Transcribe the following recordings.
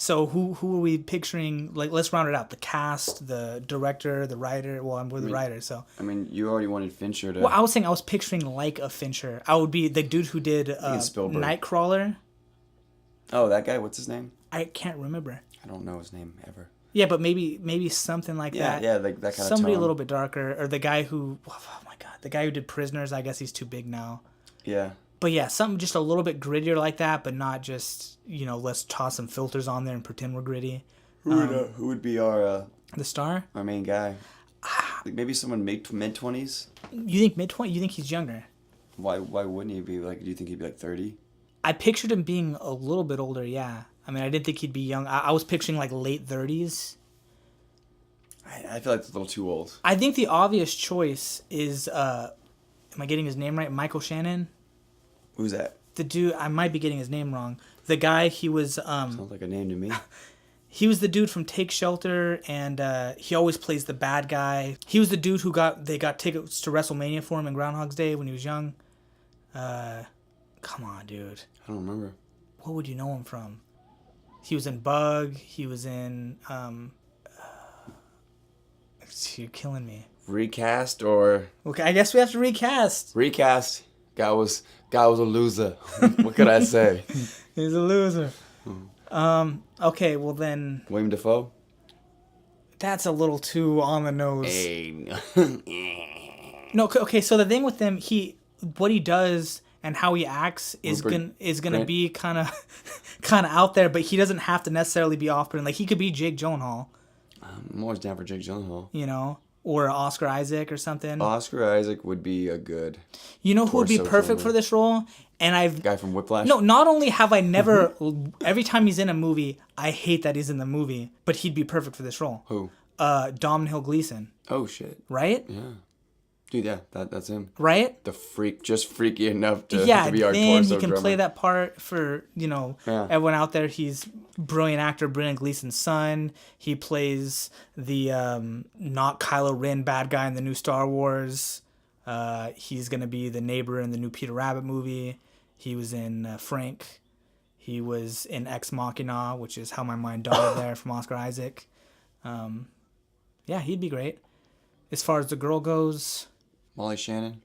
So who are we picturing? Like, let's round it out. The cast, the director, the writer. Well, I'm with the writer, so. I mean, you already wanted Fincher to. Well, I was saying I was picturing like a Fincher. I would be the dude who did Spielberg. Nightcrawler. Oh, that guy. What's his name? I can't remember. I don't know his name ever. Yeah, but maybe something like that. Yeah, like that kind of Somebody tone. a little bit darker, or the guy who. Oh my god, the guy who did Prisoners. I guess he's too big now. Yeah. But yeah, something just a little bit grittier like that, but not just, let's toss some filters on there and pretend we're gritty. Who would be our The star? our main guy? Like maybe someone mid 20s. You think mid-20? You think he's younger? Why wouldn't he be like? Do you think he'd be like 30? I pictured him being a little bit older, yeah. I mean, I didn't think he'd be young. I was picturing like late 30s. I feel like it's a little too old. I think the obvious choice is, am I getting his name right? Michael Shannon? Who's that? The dude, I might be getting his name wrong. The guy, he was Sounds like a name to me. he was the dude from Take Shelter, and he always plays the bad guy. He was the dude who they got tickets to WrestleMania for him in Groundhog's Day when he was young. Come on, dude. I don't remember. What would you know him from? He was in Bug. He was in. You're killing me. Recast or Okay, I guess we have to recast. recast? Guy was a loser. What could I say? He's a loser. Okay, well then William Dafoe. that's a little too on the nose. Hey. No, okay. So the thing with him, what he does and how he acts is Rupert gonna Grint? be kind of out there, but he doesn't have to necessarily be off-putting. Like he could be Jake Gyllenhaal, I'm always down for Jake Gyllenhaal. Or Oscar Isaac or something. Oscar Isaac would be a good You know who would be torso perfect filler. for this role? And I've guy from Whiplash. no. Not only have I never, every time he's in a movie, I hate that he's in the movie, but he'd be perfect for this role. Who? Domhnall Gleeson, Oh shit. right? Yeah. Dude, yeah, that's him. Right? The freak, just freaky enough to Yeah, be our then torso he can drummer. play that part for, Yeah. everyone out there. He's brilliant actor, Brendan Gleeson's son. He plays the not Kylo Ren bad guy in the new Star Wars. He's going to be the neighbor in the new Peter Rabbit movie. He was in Frank. He was in Ex Machina, which is How My Mind Died there from Oscar Isaac. Yeah, he'd be great. As far as the girl goes... Molly Shannon.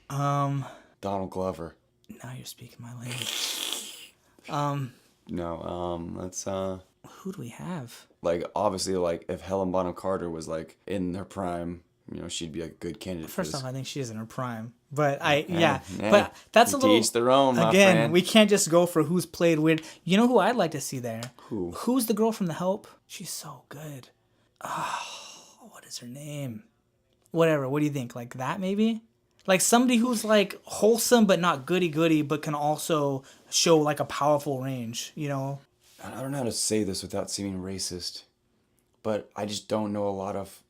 Donald Glover. Now you're speaking my language. No, that's Who do we have? like obviously like if Helen Bonham Carter was like in her prime, she'd be a good candidate. First for off, this. I think she is in her prime. But Yeah. but that's a To little... each their own, my Again, friend. we can't just go for who's played weird. You know who I'd like to see there? Who? Who's the girl from The Help? She's so good. Oh, what is her name? Whatever. What do you think? Like that, maybe? Like somebody who's like wholesome but not goody-goody, but can also show like a powerful range, I don't know how to say this without seeming racist, but I just don't know a lot of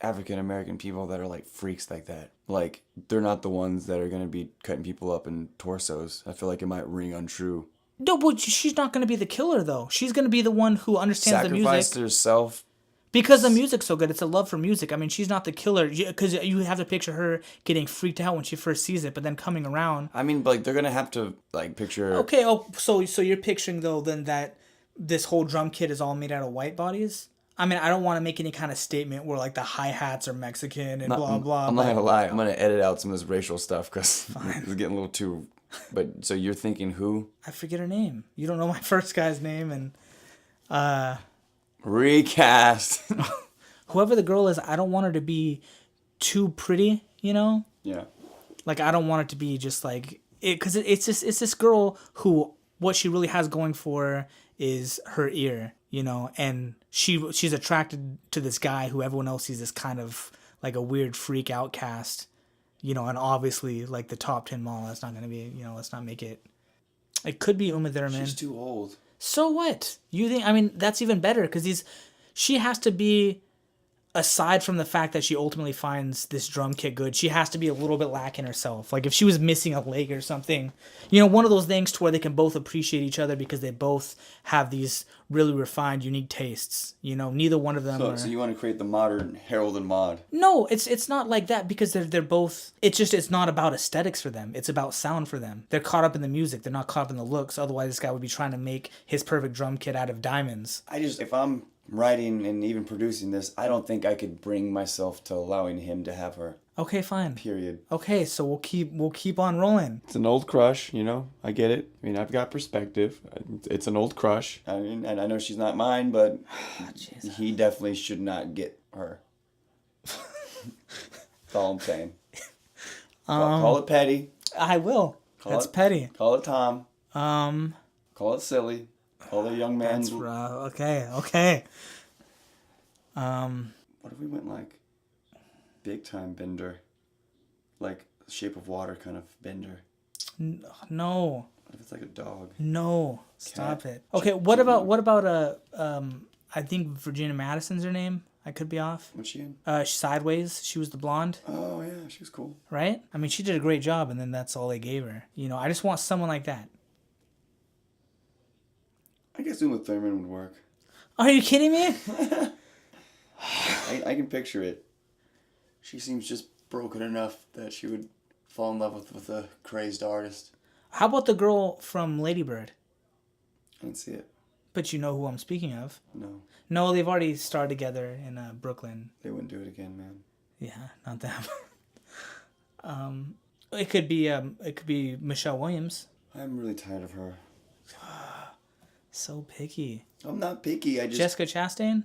African American people that are like freaks like that. Like they're not the ones that are gonna be cutting people up in torsos. I feel like it might ring untrue. No, but she's not going to be the killer, though. She's going to be the one who understands the Sacrificed music. herself. Because the music's so good. It's a love for music. I mean, she's not the killer. Because you have to picture her getting freaked out when she first sees it, but then coming around. I mean, like they're gonna have to like picture. Okay, so you're picturing, though, then that this whole drum kit is all made out of white bodies? I mean, I don't want to make any kind of statement where, like, the hi-hats are Mexican and blah, blah. I'm not gonna lie. I'm gonna edit out some of this racial stuff because it's getting a little too. But so you're thinking who? I forget her name. You don't know my first guy's name, and Recast. whoever the girl is, I don't want her to be too pretty, Yeah. Like, I don't want it to be just like it, because it's this girl who what she really has going for her is her ear, and she's attracted to this guy who everyone else sees as kind of like a weird freak outcast, and obviously like the top 10 model. That's not gonna be, let's not make it. It could be Uma Thurman. She's too old. So what? You think? I mean, that's even better because she has to be aside from the fact that she ultimately finds this drum kit good, she has to be a little bit lacking herself. Like if she was missing a leg or something, one of those things to where they can both appreciate each other because they both have these really refined, unique tastes. Neither one of them So you want to create the modern Harold and Maude? No, it's not like that because they're both. It's not about aesthetics for them. It's about sound for them. They're caught up in the music. They're not caught up in the looks. Otherwise, this guy would be trying to make his perfect drum kit out of diamonds. If I'm writing and even producing this, I don't think I could bring myself to allowing him to have her. Okay, fine. Period. Okay, so we'll keep on rolling. It's an old crush, I get it. I mean, I've got perspective. It's an old crush. I mean, and I know she's not mine, but he definitely should not get her. That's all I'm saying. Call it petty. I will. That's petty. Call it Tom. Call it silly. Call the young man. That's rough. Okay. What if we went like big time Bender, like Shape of Water kind of Bender? No. What if it's like a dog? No. Stop it. Okay. What about I think Virginia Madison's her name. I could be off. What's she in? Sideways. She was the blonde. Oh yeah, she was cool. Right? I mean, she did a great job, and then that's all they gave her. I just want someone like that. I guess Uma Thurman would work. Are you kidding me? I can picture it. She seems just broken enough that she would fall in love with a crazed artist. How about the girl from Lady Bird? I didn't see it. But you know who I'm speaking of. No. No, they've already starred together in Brooklyn. They wouldn't do it again, man. Yeah, not them. It could be Michelle Williams. I'm really tired of her. So picky. I'm not picky. Jessica Chastain?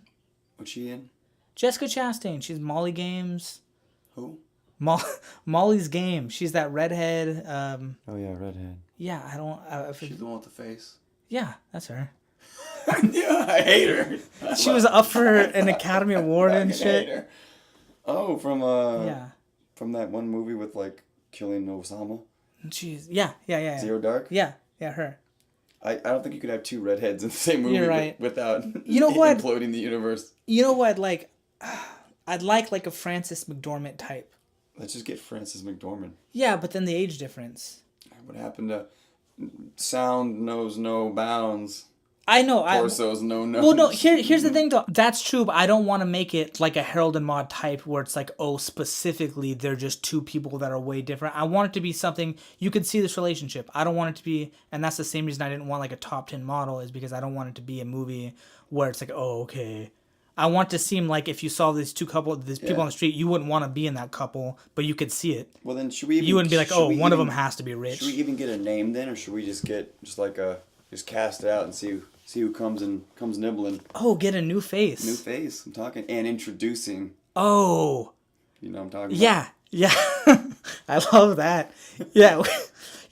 What's she in? Jessica Chastain. She's Molly Games. Who? Molly's Game. She's that redhead. Oh yeah, redhead. Yeah, I don't. She's the one with the face. Yeah, that's her. Yeah, I hate her. She was up for an Academy Award and shit. Hate her. Oh, from Yeah. From that one movie with like killing Osama. Jeez. Yeah. Zero Dark. Yeah, her. I don't think you could have two redheads in the same movie. You're right. Without what? imploding the universe. You know what? Like, I'd like a Frances McDormand type. Let's just get Frances McDormand. Yeah, but then the age difference. What happened to sound knows no bounds? I know. Torsos no. Well, no. Here's the thing, though. That's true, but I don't want to make it like a Harold and Maude type where it's like, oh, specifically they're just two people that are way different. I want it to be something you could see this relationship. I don't want it to be, and that's the same reason I didn't want like a top 10 model is because I don't want it to be a movie where it's like, oh, okay. I want it to seem like if you saw these people on the street, you wouldn't want to be in that couple, but you could see it. Well, then should we? You wouldn't be like, oh, one of them has to be rich. Should we even get a name then, or should we just get just cast it out and see who comes nibbling? Oh, get a new face. New face. I'm talking and introducing. Oh. You know what I'm talking about? Yeah. I love that. Yeah.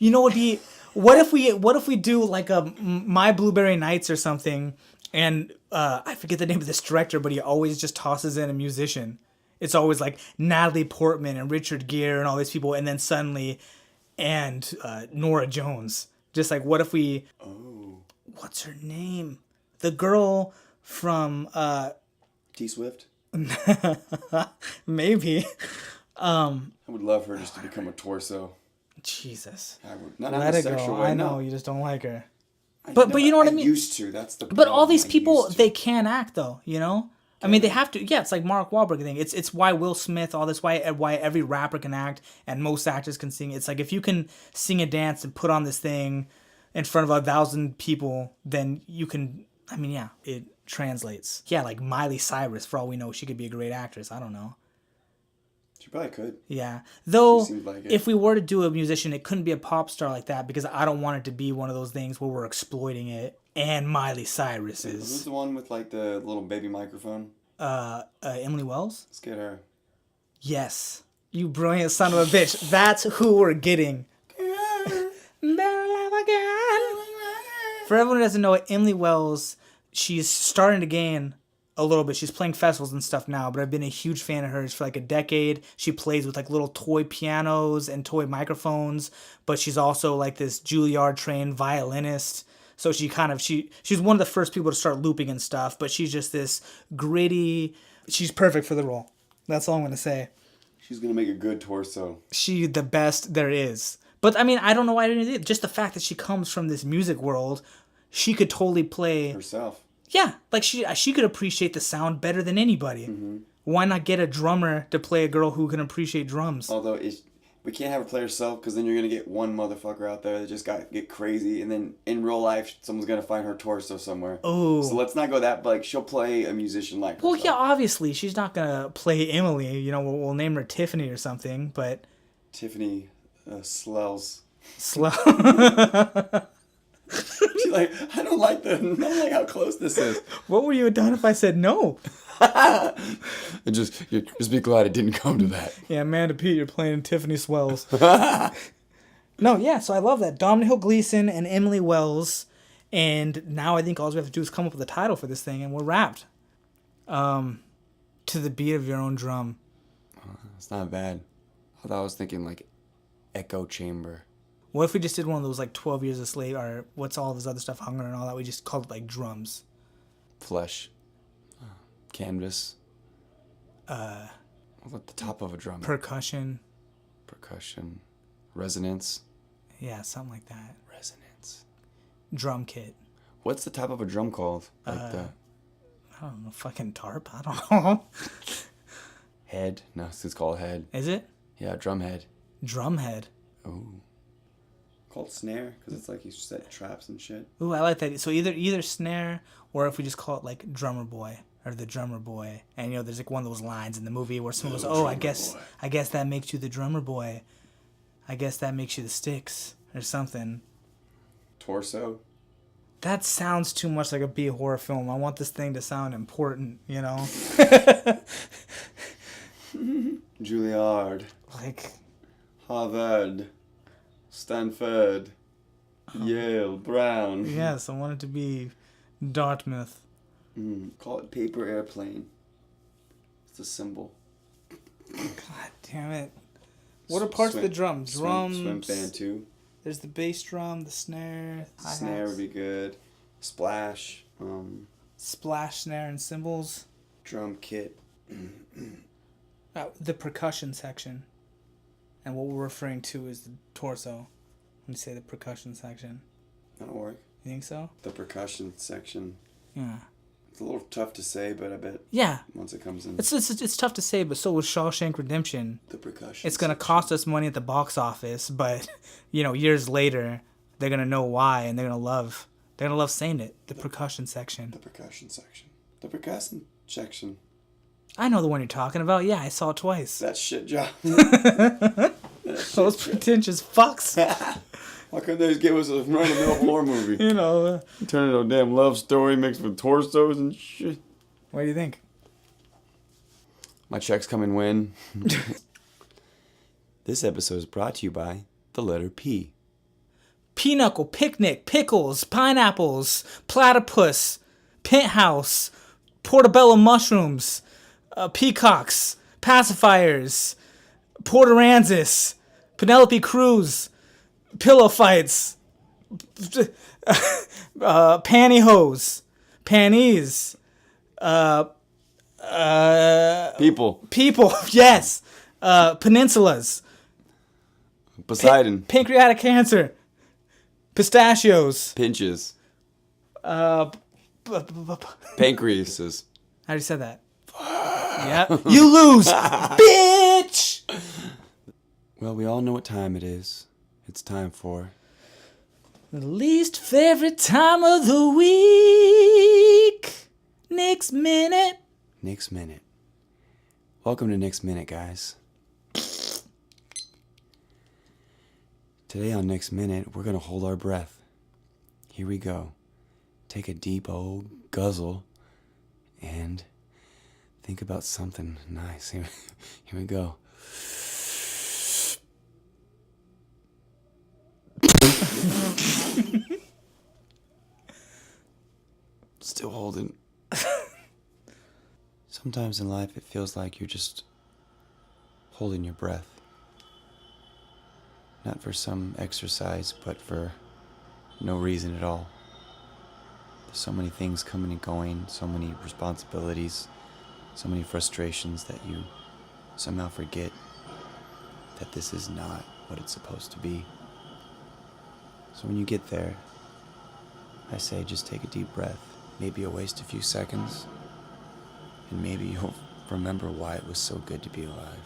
You know what if we do like a My Blueberry Nights or something, and I forget the name of this director, but he always just tosses in a musician. It's always like Natalie Portman and Richard Gere and all these people, and then suddenly and Norah Jones. Just like, what if we... Oh. What's her name? The girl from... T-Swift? Maybe. I would love her just to become a torso. Jesus. I would. Not Let in a it sexual go. way, I know, no. you just don't like her. But you know what I mean? I used to. That's the problem. But all these people, they can act, though, you know? I mean, they have to. Yeah, it's like Mark Wahlberg thing. It's why Will Smith, all this, why every rapper can act and most actors can sing. It's like if you can sing and dance and put on this thing in front of 1,000 people, then you can. I mean, yeah, it translates. Yeah, like Miley Cyrus, for all we know, she could be a great actress. I don't know. She probably could. Yeah, though, like if we were to do a musician, it couldn't be a pop star like that because I don't want it to be one of those things where we're exploiting it. And Miley Cyrus is. Who's the one with like the little baby microphone? Emily Wells? Let's get her. Yes. You brilliant son of a bitch. That's who we're getting. For everyone who doesn't know it, Emily Wells, she's starting to gain a little bit. She's playing festivals and stuff now, but I've been a huge fan of hers for like a decade. She plays with like little toy pianos and toy microphones, but she's also like this Juilliard trained violinist. So she's one of the first people to start looping and stuff, but she's just this gritty, She's perfect for the role. That's all I'm gonna say. She's gonna make a good torso. She the best there is. But I mean, I don't know why I didn't do it. Just the fact that she comes from this music world, she could totally play. Herself. Yeah, like she could appreciate the sound better than anybody. Why not get a drummer to play a girl who can appreciate drums? Although we can't have her play herself because then you're gonna get one motherfucker out there that just get crazy, and then in real life someone's gonna find her torso somewhere. Oh. So let's not go that. But like she'll play a musician like herself. Well, yeah, obviously she's not gonna play Emily. You know, we'll name her Tiffany or something. But Tiffany Slells. slow. She's like, I don't like how close this is. What would you have done if I said no? And just be glad it didn't come to that. Yeah, Amanda Pete, you're playing Tiffany Swells. No, yeah, so I love that. Domhnall Gleeson and Emily Wells. And now I think all we have to do is come up with a title for this thing, and we're wrapped. To the beat of your own drum. It's not bad. I thought I was thinking like echo chamber. What if we just did one of those like 12 Years a Slave, or what's all this other stuff, Hunger and all that? We just called it like drums. Flesh. Canvas. What's at the top of a drum? Percussion. Resonance. Yeah, something like that. Resonance. Drum kit. What's the top of a drum called? Like the I don't know, fucking tarp? I don't know. head? No, it's called head. Is it? Yeah, drum head. Drum head. Ooh. Called snare because it's like you set traps and shit. Ooh, I like that. So either snare, or if we just call it like drummer boy or the drummer boy, and you know, there's like one of those lines in the movie where someone goes, "Oh, I guess that makes you the drummer boy. I guess that makes you the Sticks or something." Torso. That sounds too much like a B horror film. I want this thing to sound important, you know. Juilliard. Like Harvard. Stanford. Yale. Brown. yes, I want it to be Dartmouth. Call it paper airplane. It's a symbol. God damn it! What are parts of the drum? Drums. Swim band too. There's the bass drum, the snare. Snare would be good. Splash. Splash, snare, and cymbals. Drum kit. The percussion section. And what we're referring to is the torso. When you say the percussion section. That'll work. You think so? The percussion section. Yeah. It's a little tough to say, but I bet Yeah. once it comes in. It's tough to say, but so was Shawshank Redemption. The percussion. It's gonna cost us money at the box office, but you know, years later, they're gonna know why, and they're gonna love saying it. The percussion section. The percussion section. The percussion section. I know the one you're talking about. Yeah, I saw it twice. That shit job. Those pretentious fucks. Why couldn't they just give us a run-of-the-mill horror movie? You know. Turn it into a damn love story mixed with torsos and shit. What do you think? My checks come and win. This episode is brought to you by the letter P. Pinochle, picnic, pickles, pineapples, platypus, penthouse, portobello mushrooms, peacocks, pacifiers, Port Aransas, Penelope Cruz, pillow fights, pantyhose, panties, People. yes, peninsulas, Poseidon. pancreatic cancer, pistachios, Pinches. how Pancreases. do you say that? Yeah, you lose, bitch. Well, we all know what time it is. It's time for... The least favorite time of the week. Next minute. Nick's Minute. Welcome to Nick's Minute, guys. Today on Nick's Minute, we're going to hold our breath. Here we go. Take a deep old guzzle and think about something nice. Here we go. Still holding. Sometimes in life it feels like you're just holding your breath. Not for some exercise, but for no reason at all. There's so many things coming and going, so many responsibilities, So many frustrations that you somehow forget that this is not what it's supposed to be. So when you get there, I say just take a deep breath. Maybe you'll waste a few seconds, and maybe you'll remember why it was so good to be alive.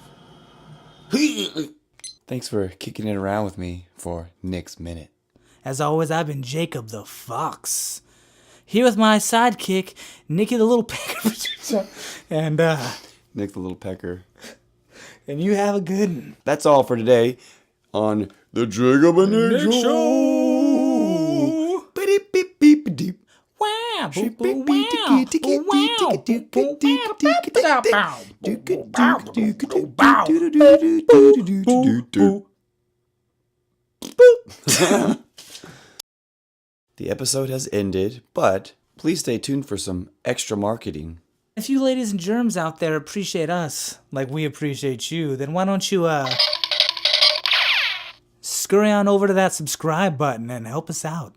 Thanks for kicking it around with me for Nick's Minute. As always, I've been Jacob the Fox. Here with my sidekick, Nicky the Little Pecker. and Nick the Little Pecker. And you have a good one. That's all for today on the Jacob and Nick Show. Beep-beep-beep-beep. Wow. The episode has ended, but please stay tuned for some extra marketing. If you ladies and germs out there appreciate us like we appreciate you, then why don't you scurry on over to that subscribe button and help us out.